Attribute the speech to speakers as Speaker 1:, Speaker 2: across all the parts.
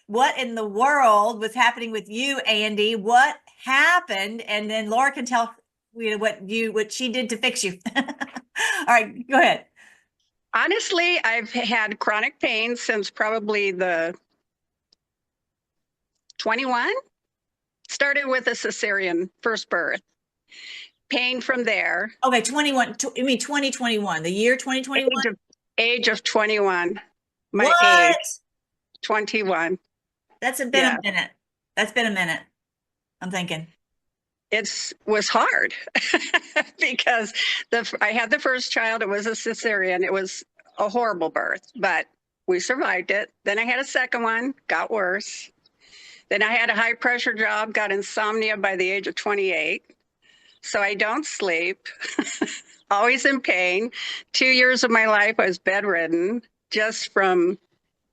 Speaker 1: what in the world was happening with you, Andy? What happened? And then Laura can tell what she did to fix you. All right, go ahead.
Speaker 2: Honestly, I've had chronic pain since probably the 21. Started with a cesarean first birth. Pain from there.
Speaker 1: Okay, 21. You mean 2021, the year 2021?
Speaker 2: Age of 21. My age,
Speaker 1: What?
Speaker 2: 21.
Speaker 1: That's been
Speaker 2: Yeah.
Speaker 1: a minute. That's been a minute. I'm thinking.
Speaker 2: It was hard because I had the first child. It was a cesarean. It was a horrible birth, but we survived it. Then I had a second one, got worse. Then I had a high pressure job, got insomnia by the age of 28. So I don't sleep, always in pain. 2 years of my life I was bedridden just from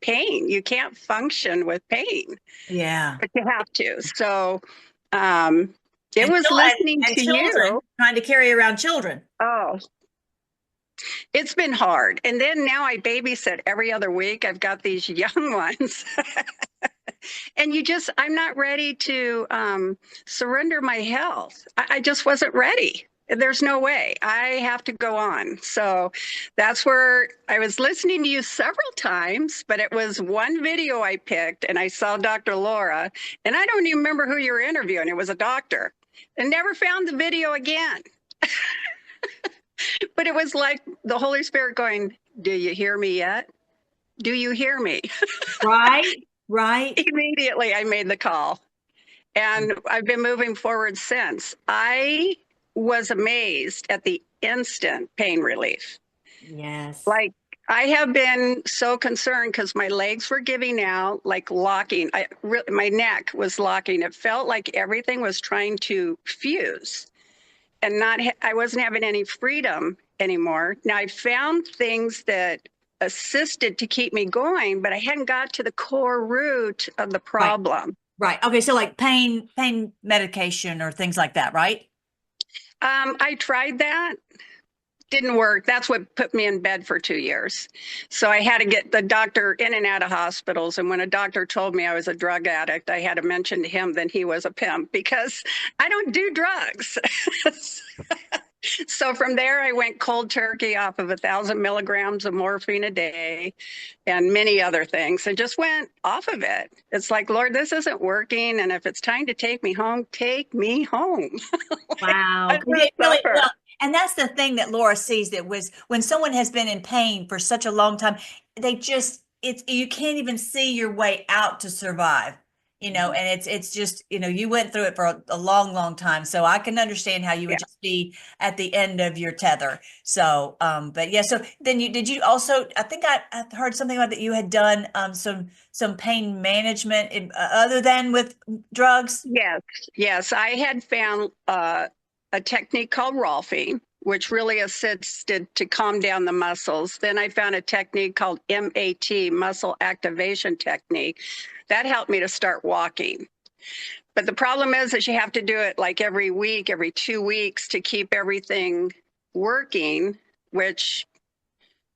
Speaker 2: pain. You can't function with pain.
Speaker 1: Yeah.
Speaker 2: But you have to. So it was listening
Speaker 1: and
Speaker 2: to
Speaker 1: children,
Speaker 2: you.
Speaker 1: trying to carry around children.
Speaker 2: Oh, it's been hard. And then now I babysit every other week. I've got these young ones. And I'm not ready to surrender my health. I just wasn't ready. There's no way. I have to go on. So that's where I was listening to you several times, but it was one video I picked and I saw Dr. Laura, and I don't even remember who you were interviewing. It was a doctor, and never found the video again. But it was like the Holy Spirit going, "Do you hear me yet? Do you hear me?"
Speaker 1: Right, right.
Speaker 2: Immediately I made the call. And I've been moving forward since. I was amazed at the instant pain relief.
Speaker 1: Yes.
Speaker 2: Like, I have been so concerned because my legs were giving out, like locking. My neck was locking. It felt like everything was trying to fuse, and I wasn't having any freedom anymore. Now I found things that assisted to keep me going, but I hadn't got to the core root of the problem.
Speaker 1: Right. Okay. So like pain medication or things like that, right?
Speaker 2: I tried that. Didn't work. That's what put me in bed for 2 years. So I had to get the doctor in and out of hospitals. And when a doctor told me I was a drug addict, I had to mention to him that he was a pimp because I don't do drugs. So from there, I went cold turkey off of 1,000 milligrams of morphine a day and many other things, and just went off of it. It's like, Lord, this isn't working. And if it's time to take me home, take me home.
Speaker 1: Wow. Really, well, and that's the thing that Laura sees, that was when someone has been in pain for such a long time, you can't even see your way out to survive. And it's just, you went through it for a long, long time. So I can understand how you would just be at the end of your tether. So, but yeah, so then did you also, I think I heard something about that you had done some pain management other than with drugs?
Speaker 2: Yes. I had found a technique called Rolfing, which really assisted to calm down the muscles. Then I found a technique called MAT, muscle activation technique. That helped me to start walking. But the problem is that you have to do it like every week, every 2 weeks to keep everything working, which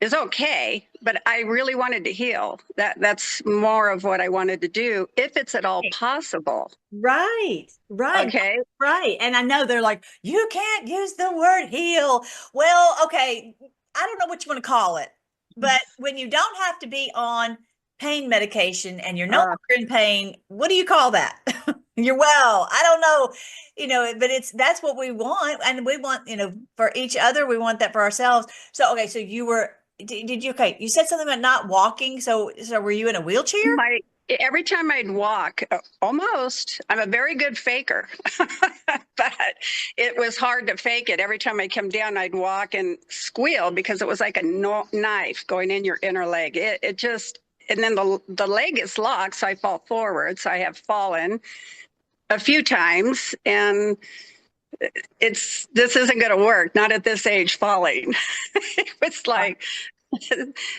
Speaker 2: is okay, but I really wanted to heal. That's more of what I wanted to do, if it's at all possible.
Speaker 1: Right.
Speaker 2: Okay.
Speaker 1: Right. And I know they're like, you can't use the word heal. Well, okay, I don't know what you want to call it, but when you don't have to be on pain medication and you're no longer in pain, what do you call that? You're well. I don't know, but that's what we want. And we want, for each other, we want that for ourselves. So, okay, so you said something about not walking. So were you in a wheelchair?
Speaker 2: Every time I'd walk, almost, I'm a very good faker, but it was hard to fake it. Every time I come down, I'd walk and squeal because it was like a knife going in your inner leg. And then the leg is locked, so I fall forward. So I have fallen a few times, and this isn't going to work. Not at this age, falling. It was like,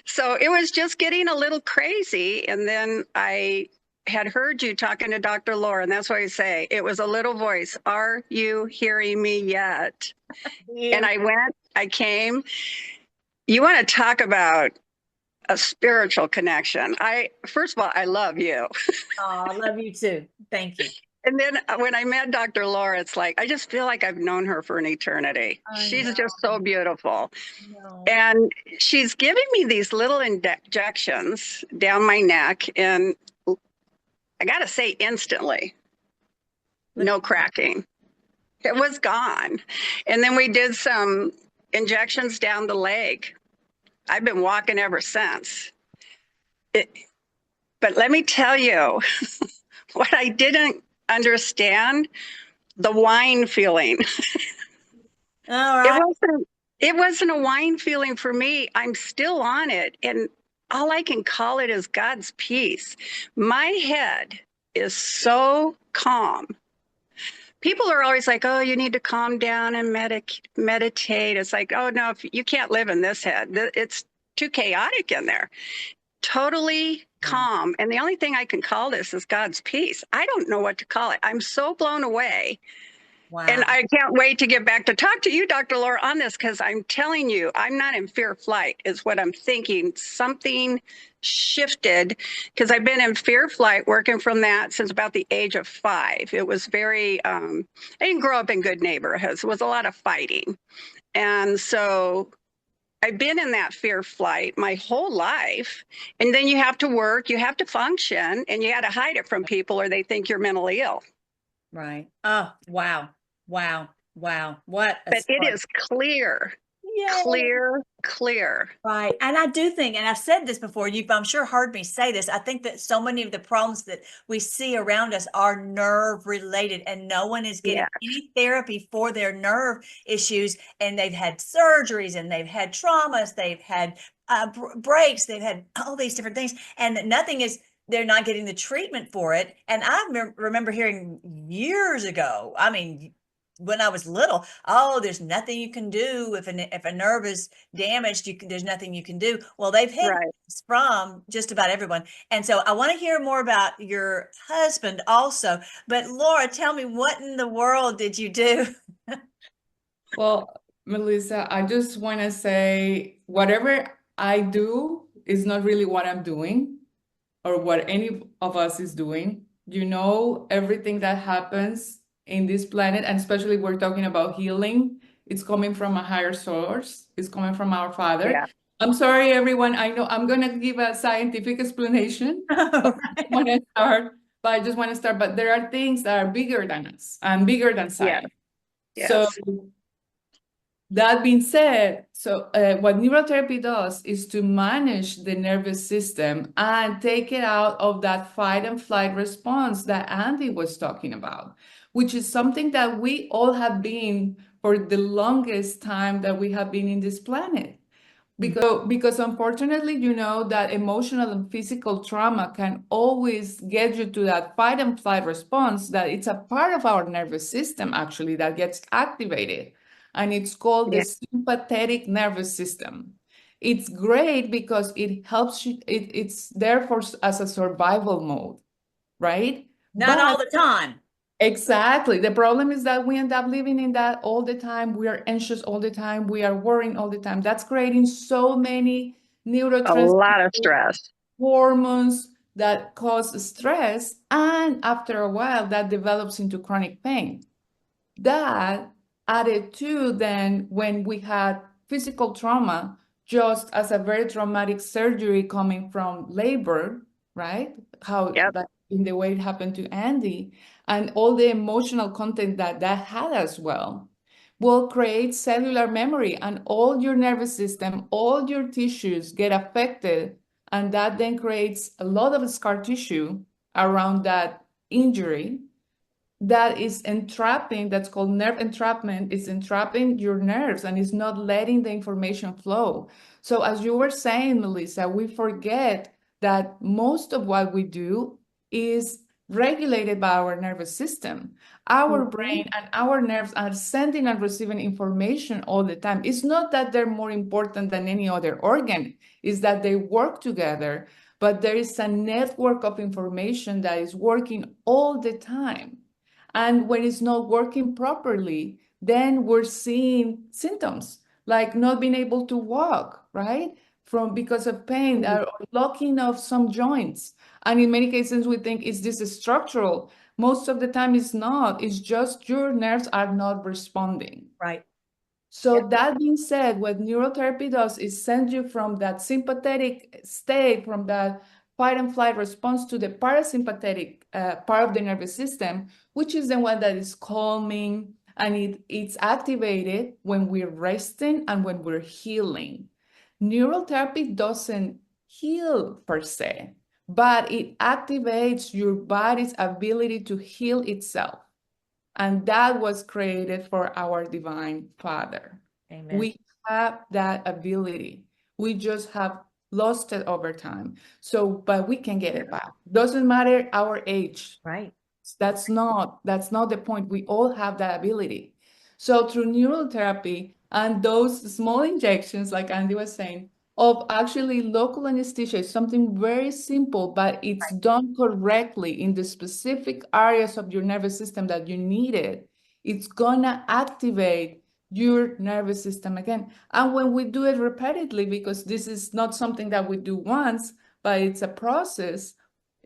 Speaker 2: so it was just getting a little crazy. And then I had heard you talking to Dr. Laura, and that's why I say it was a little voice. Are you hearing me yet? Yeah. And I came. You want to talk about a spiritual connection. First of all, I love you.
Speaker 1: Oh, I love you too. Thank you.
Speaker 2: And then when I met Dr. Laura, it's like, I just feel like I've known her for an eternity.
Speaker 1: I
Speaker 2: She's
Speaker 1: know.
Speaker 2: just so beautiful.
Speaker 1: No.
Speaker 2: And she's giving me these little injections down my neck. And I got to say, instantly, no cracking. It was gone. And then we did some injections down the leg. I've been walking ever since. But let me tell you, what I didn't understand, the wine feeling.
Speaker 1: All
Speaker 2: It
Speaker 1: right.
Speaker 2: wasn't it wasn't a wine feeling for me. I'm still on it. And all I can call it is God's peace. My head is so calm. People are always like, oh, you need to calm down and meditate. It's like, oh, no, you can't live in this head. It's too chaotic in there. Totally calm. And the only thing I can call this is God's peace. I don't know what to call it. I'm so blown away.
Speaker 1: Wow.
Speaker 2: And I can't wait to get back to talk to you, Dr. Laura, on this, because I'm telling you, I'm not in fear flight, is what I'm thinking. Something shifted, because I've been in fear flight working from that since about the age of 5. It was very, I didn't grow up in good neighborhoods. It was a lot of fighting. And so I've been in that fear flight my whole life. And then you have to work, you have to function, and you got to hide it from people or they think you're mentally ill.
Speaker 1: Right. Oh, wow. Wow. Wow. What a
Speaker 2: But it
Speaker 1: story.
Speaker 2: is clear,
Speaker 1: Yay.
Speaker 2: clear.
Speaker 1: Right. And I do think, and I've said this before, you've, I'm sure, heard me say this. I think that so many of the problems that we see around us are nerve related, and no one is getting
Speaker 2: Yeah,
Speaker 1: any therapy for their nerve issues. And they've had surgeries and they've had traumas, they've had breaks, they've had all these different things, and nothing is, they're not getting the treatment for it. And I remember hearing years ago, I mean, when I was little, oh, there's nothing you can do if a nerve is damaged, there's nothing you can do. Well, they've hit
Speaker 2: right.
Speaker 1: from just about everyone. And so I want to hear more about your husband also. But Laura, tell me, what in the world did you do?
Speaker 3: Well, Melissa, I just want to say whatever I do is not really what I'm doing or what any of us is doing. You know, everything that happens in this planet, and especially we're talking about healing, it's coming from a higher source. It's coming from our Father.
Speaker 2: Yeah.
Speaker 3: I'm sorry, everyone. I know I'm going to give a scientific explanation.
Speaker 1: Right.
Speaker 3: Want to start, but I just want to start. But there are things that are bigger than us and bigger than science. So
Speaker 2: Yes.
Speaker 3: that being said, what neurotherapy does is to manage the nervous system and take it out of that fight and flight response that Andy was talking about, which is something that we all have been for the longest time that we have been in this planet. Because unfortunately, you know, that emotional and physical trauma can always get you to that fight and flight response, that it's a part of our nervous system actually that gets activated. And it's called the
Speaker 2: Yeah.
Speaker 3: sympathetic nervous system. It's great because it helps you, it's there as a survival mode, right?
Speaker 1: Not all the time.
Speaker 3: Exactly. The problem is that we end up living in that all the time. We are anxious all the time. We are worrying all the time. That's creating so many
Speaker 2: A
Speaker 3: neurotransmitters,
Speaker 2: lot of stress.
Speaker 3: hormones that cause stress. And after a while, that develops into chronic pain. That added to then when we had physical trauma, just as a very traumatic surgery coming from labor, right? How
Speaker 2: Yep.
Speaker 3: that in the way it happened to Andy, and all the emotional content that had as well, will create cellular memory, and all your nervous system, all your tissues get affected, and that then creates a lot of scar tissue around that injury that is entrapping, that's called nerve entrapment, is entrapping your nerves and is not letting the information flow. So as you were saying, Melissa, we forget that most of what we do is regulated by our nervous system. Our brain and our nerves are sending and receiving information all the time. It's not that they're more important than any other organ, it's that they work together, but there is a network of information that is working all the time. And when it's not working properly, then we're seeing symptoms like not being able to walk, right? because of pain or locking of some joints. And in many cases, we think, is this structural? Most of the time it's not. It's just your nerves are not responding.
Speaker 1: Right.
Speaker 3: So that being said, what neurotherapy does is send you from that sympathetic state, from that fight and flight response, to the parasympathetic part of the nervous system, which is the one that is calming, and it's activated when we're resting and when we're healing. Neurotherapy doesn't heal per se, but it activates your body's ability to heal itself. And that was created for our Divine Father.
Speaker 1: Amen.
Speaker 3: We have that ability. We just have lost it over time. So, but we can get it back. Doesn't matter our age.
Speaker 1: Right.
Speaker 3: That's not the point. We all have that ability. So through neurotherapy and those small injections, like Andy was saying, of actually local anesthesia, is something very simple, but it's done correctly in the specific areas of your nervous system that you need it. It's gonna activate your nervous system again. And when we do it repeatedly, because this is not something that we do once, but it's a process,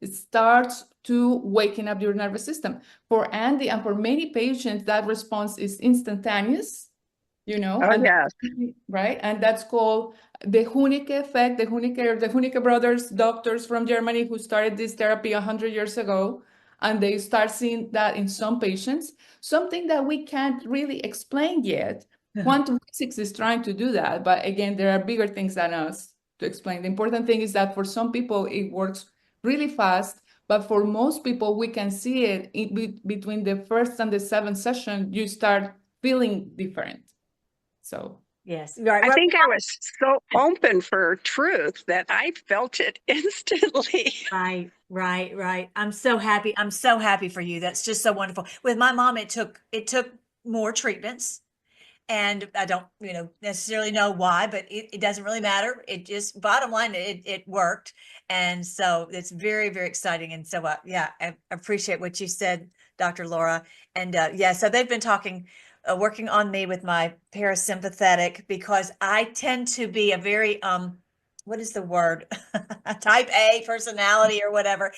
Speaker 3: it starts to waking up your nervous system. For Andy and for many patients, that response is instantaneous, you know,
Speaker 2: Oh, yes.
Speaker 3: right? And that's called the Huneke effect. The Huneke brothers, doctors from Germany who started this therapy 100 years ago, and they start seeing that in some patients, something that we can't really explain yet. Quantum physics is trying to do that, but again, there are bigger things than us to explain. The important thing is that for some people, it works really fast, but for most people, we can see it between the first and the seventh session, you start feeling different. So
Speaker 1: yes, right.
Speaker 2: I think I was so open for truth that I felt it instantly.
Speaker 1: Right. I'm so happy. I'm so happy for you. That's just so wonderful. With my mom, it took more treatments. And I don't, necessarily know why, but it doesn't really matter. It just, bottom line, it worked. And so it's very, very exciting. And so, yeah, I appreciate what you said, Dr. Laura. And yeah, so they've been working on me with my parasympathetic, because I tend to be a very, what is the word? Type A personality or whatever.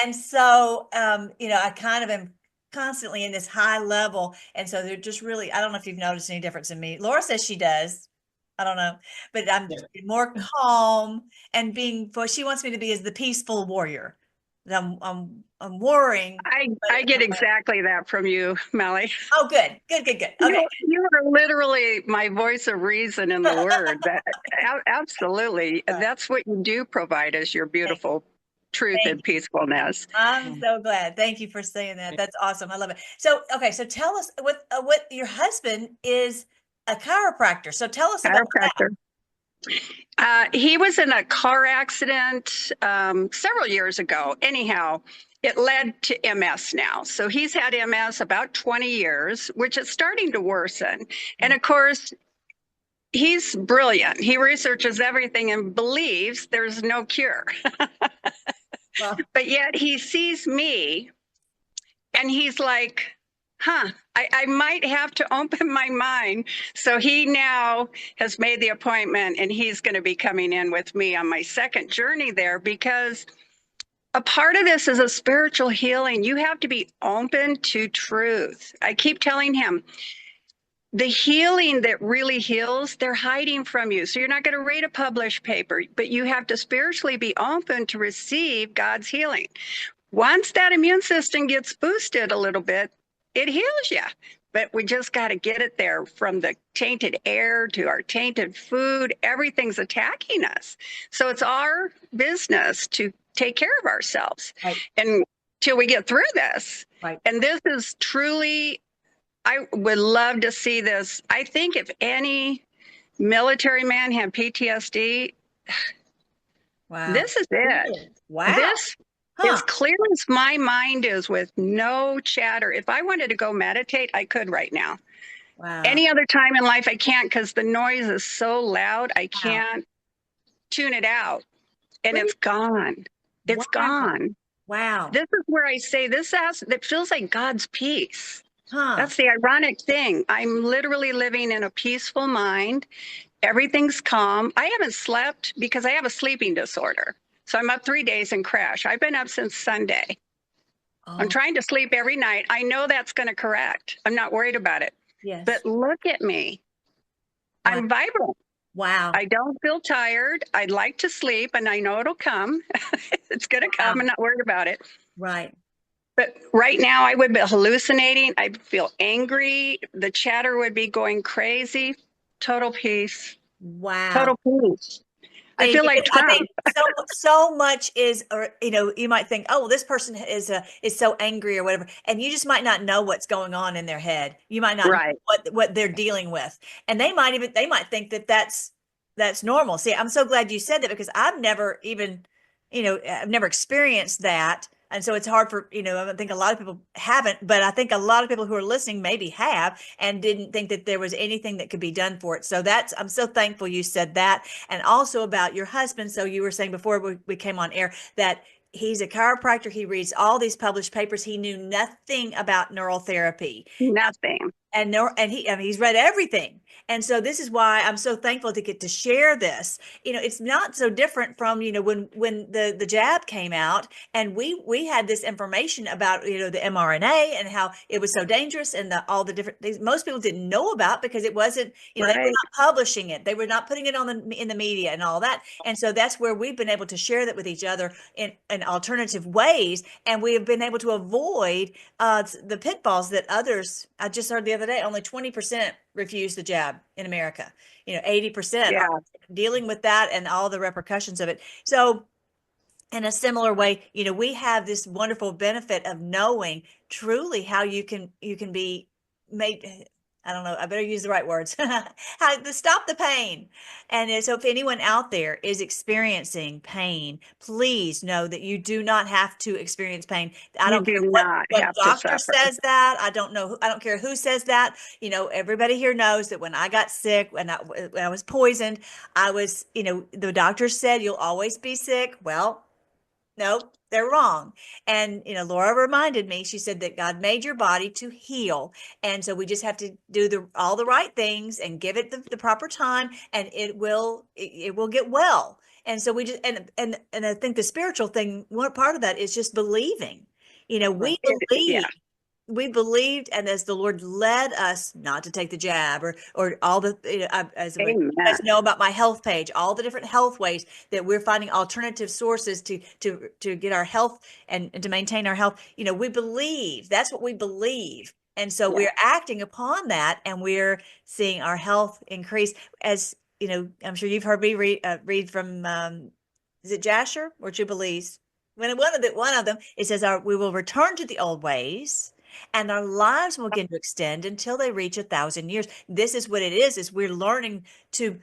Speaker 1: And so, I kind of am constantly in this high level. And so they're just really, I don't know if you've noticed any difference in me. Laura says she does. I don't know, but I'm more calm and she wants me to be as the peaceful warrior. I'm worrying.
Speaker 2: I get exactly that from you, Melly.
Speaker 1: Oh, good. Okay.
Speaker 2: You are literally my voice of reason in the word. Absolutely. That's what you do provide us, your beautiful truth and peacefulness.
Speaker 1: I'm so glad. Thank you for saying that. That's awesome. I love it. So, okay. So tell us what your husband is a chiropractor. So tell us about
Speaker 2: that. He was in a car accident several years ago. Anyhow, it led to MS now. So he's had MS about 20 years, which is starting to worsen. And of course, he's brilliant. He researches everything and believes there's no cure. But yet he sees me and he's like, I might have to open my mind. So he now has made the appointment and he's going to be coming in with me on my second journey there, because a part of this is a spiritual healing. You have to be open to truth. I keep telling him, the healing that really heals, they're hiding from you. So you're not going to read a published paper, but you have to spiritually be open to receive God's healing. Once that immune system gets boosted a little bit, it heals you. But we just got to get it there, from the tainted air to our tainted food. Everything's attacking us. So it's our business to take care of ourselves.
Speaker 1: Right.
Speaker 2: And till we get through this.
Speaker 1: Right.
Speaker 2: And this is truly, I would love to see this. I think if any military man had PTSD, this is it.
Speaker 1: Wow.
Speaker 2: This, as clear as my mind is, with no chatter. If I wanted to go meditate, I could right now.
Speaker 1: Wow.
Speaker 2: Any other time in life, I can't, because the noise is so loud. I can't tune it out. And it's gone. It's gone.
Speaker 1: Wow.
Speaker 2: This is where I say it feels like God's peace.
Speaker 1: Huh.
Speaker 2: That's the ironic thing. I'm literally living in a peaceful mind, Everything's calm. I haven't slept because I have a sleeping disorder. So I'm up 3 days and crash. I've been up since Sunday. I'm
Speaker 1: Oh,
Speaker 2: trying to sleep every night. I know that's going to correct. I'm not worried about it.
Speaker 1: yes.
Speaker 2: But look at me.
Speaker 1: Wow.
Speaker 2: I'm vibrant.
Speaker 1: Wow.
Speaker 2: I don't feel tired. I'd like to sleep, and I know it'll come. It's going to come. I'm not worried about it.
Speaker 1: Right.
Speaker 2: But right now, I would be hallucinating. I'd feel angry. The chatter would be going crazy. Total peace.
Speaker 1: Wow.
Speaker 2: Total peace. I
Speaker 1: See,
Speaker 2: feel like
Speaker 1: because I
Speaker 2: Trump.
Speaker 1: think so much is, or you might think, oh, well, this person is so angry or whatever, and you just might not know what's going on in their head. You might not know
Speaker 2: Right.
Speaker 1: what they're dealing with, and they might think that that's normal. See, I'm so glad you said that because I've never even, I've never experienced that. And so it's hard for, I think a lot of people haven't, but I think a lot of people who are listening maybe have and didn't think that there was anything that could be done for it. So I'm so thankful you said that. And also about your husband. So you were saying before we came on air that he's a chiropractor. He reads all these published papers. He knew nothing about neural therapy.
Speaker 2: Nothing.
Speaker 1: And no, and he's read everything. And so this is why I'm so thankful to get to share this. It's not so different from, when the jab came out and we had this information about, the mRNA and how it was so dangerous and all the different things most people didn't know about because it wasn't, they were
Speaker 2: Right.
Speaker 1: not publishing it. They were not putting it in the media and all that. And so that's where we've been able to share that with each other in alternative ways. And we have been able to avoid the pitfalls that others, I just heard the other day, only 20% refuse the jab in America. 80%
Speaker 2: Yeah.
Speaker 1: are dealing with that and all the repercussions of it. So in a similar way, we have this wonderful benefit of knowing truly how you can be made. I don't know. I better use the right words. How to stop the pain. And so if anyone out there is experiencing pain, please know that you do not have to experience pain. I
Speaker 2: You
Speaker 1: don't care
Speaker 2: do
Speaker 1: what
Speaker 2: not have to
Speaker 1: doctor
Speaker 2: suffer.
Speaker 1: says that. I don't know. I don't care who says that. Everybody here knows that when I got sick, when I was poisoned, I was, the doctor said you'll always be sick. Well, no, they're wrong. And, Laura reminded me, she said that God made your body to heal. And so we just have to do all the right things and give it the proper time and it will get well. And so we just, and I think the spiritual thing, one part of that is just believing, we
Speaker 2: Yeah.
Speaker 1: believe. We believed, and as the Lord led us not to take the jab or all the, as we
Speaker 2: Amen.
Speaker 1: guys know about my health page, all the different health ways that we're finding alternative sources to get our health and to maintain our health. We believe, that's what we believe. And so
Speaker 2: Yeah.
Speaker 1: we're acting upon that and we're seeing our health increase. As I'm sure you've heard me read from, is it Jasher or Jubilees? When one of them, it says, we will return to the old ways and our lives will begin to extend until they reach 1,000 years. This is what it is we're learning to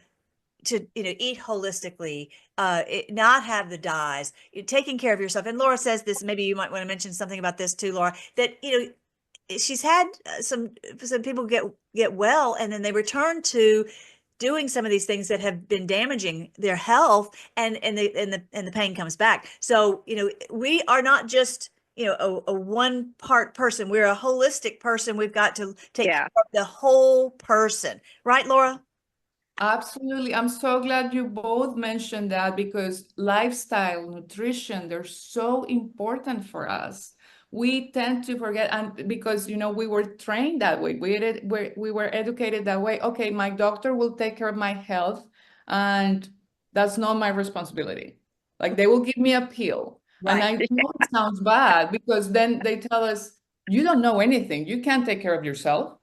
Speaker 1: eat holistically, not have the dyes, taking care of yourself. And Laura says this, maybe you might want to mention something about this too, Laura, that she's had some people get well and then they return to doing some of these things that have been damaging their health and the pain comes back. So we are not just a one part person. We're a holistic person. We've got to take care of the whole person, right, Laura?
Speaker 3: Absolutely. I'm so glad you both mentioned that because lifestyle, nutrition, they're so important for us. We tend to forget, and because we were trained that way. We were educated that way. Okay, my doctor will take care of my health, and that's not my responsibility. Like they will give me a pill. And I know it sounds bad because then they tell us, you don't know anything. You can't take care of yourself.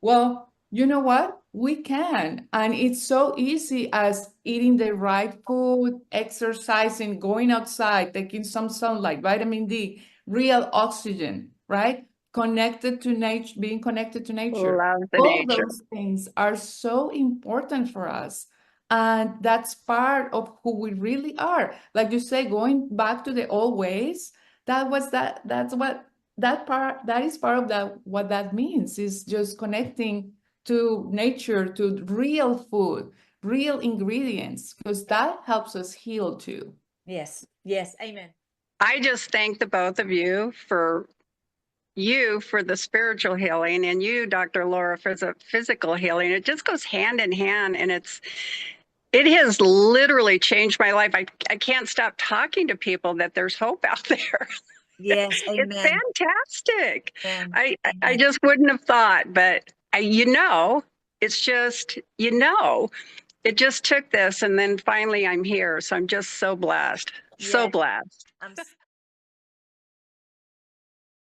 Speaker 3: Well, you know what? We can. And it's so easy as eating the right food, exercising, going outside, taking some sunlight, vitamin D, real oxygen, right? Connected to nature, being connected to nature.
Speaker 2: Love the
Speaker 3: All
Speaker 2: nature.
Speaker 3: those things are so important for us. And that's part of who we really are. Like you say, going back to the old ways, that's what that is part of that. What that means is just connecting to nature, to real food, real ingredients, because that helps us heal too.
Speaker 1: Yes. Amen.
Speaker 2: I just thank the both of you for you for the spiritual healing and you, Dr. Laura, for the physical healing. It just goes hand in hand, and it has literally changed my life. I can't stop talking to people that there's hope out there.
Speaker 1: Yes,
Speaker 2: It's
Speaker 1: amen.
Speaker 2: fantastic.
Speaker 1: Amen.
Speaker 2: I just wouldn't have thought, but it's just, it just took this, and then finally I'm here. So I'm just so blessed. So
Speaker 1: Yes.
Speaker 2: blessed.